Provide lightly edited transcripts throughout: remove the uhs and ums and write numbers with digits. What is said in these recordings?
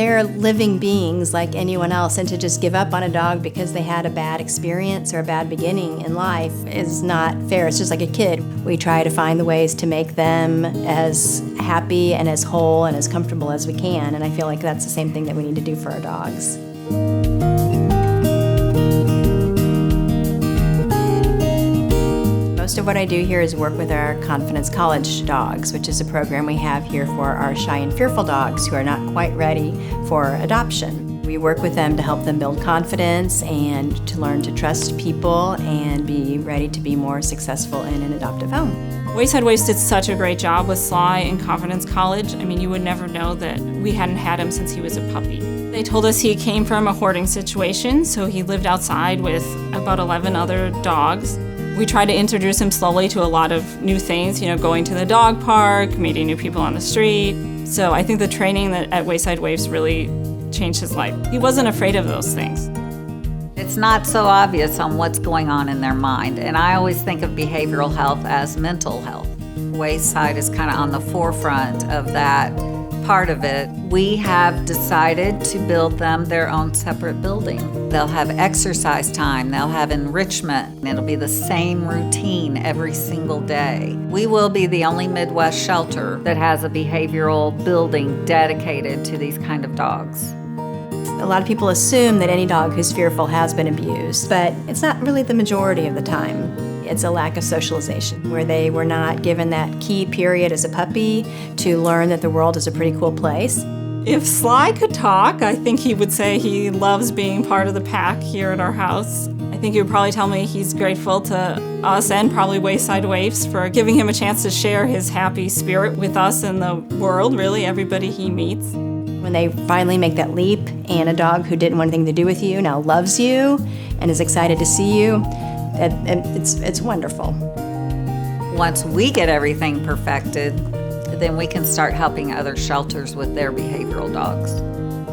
They're living beings like anyone else, and to just give up on a dog because they had a bad experience or a bad beginning in life is not fair. It's just like a kid. We try to find the ways to make them as happy and as whole and as comfortable as we can, and I feel like that's the same thing that we need to do for our dogs. Most of what I do here is work with our Confidence College dogs, which is a program we have here for our shy and fearful dogs who are not quite ready for adoption. We work with them to help them build confidence and to learn to trust people and be ready to be more successful in an adoptive home. Wayside Waifs did such a great job with Sly and Confidence College. I mean, you would never know that we hadn't had him since he was a puppy. They told us he came from a hoarding situation, so he lived outside with about 11 other dogs. We tried to introduce him slowly to a lot of new things, going to the dog park, meeting new people on the street. So I think the training at Wayside Waifs really changed his life. He wasn't afraid of those things. It's not so obvious on what's going on in their mind, and I always think of behavioral health as mental health. Wayside is kind of on the forefront of that part of it. We have decided to build them their own separate building. They'll have exercise time, they'll have enrichment, and it'll be the same routine every single day. We will be the only Midwest shelter that has a behavioral building dedicated to these kind of dogs. A lot of people assume that any dog who's fearful has been abused, but it's not really the majority of the time. It's a lack of socialization, where they were not given that key period as a puppy to learn that the world is a pretty cool place. If Sly could talk, I think he would say he loves being part of the pack here at our house. I think he would probably tell me he's grateful to us and probably Wayside Waifs for giving him a chance to share his happy spirit with us and the world, really, everybody he meets. When they finally make that leap and a dog who didn't want anything to do with you now loves you and is excited to see you, it's wonderful. Once we get everything perfected, then we can start helping other shelters with their behavioral dogs.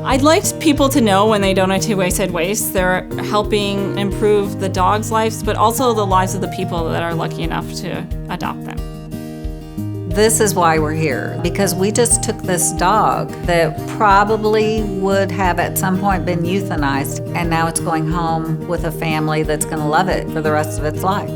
I'd like people to know when they donate to Wayside Waifs, they're helping improve the dogs' lives, but also the lives of the people that are lucky enough to adopt them. This is why we're here, because we just took this dog that probably would have at some point been euthanized, and now it's going home with a family that's going to love it for the rest of its life.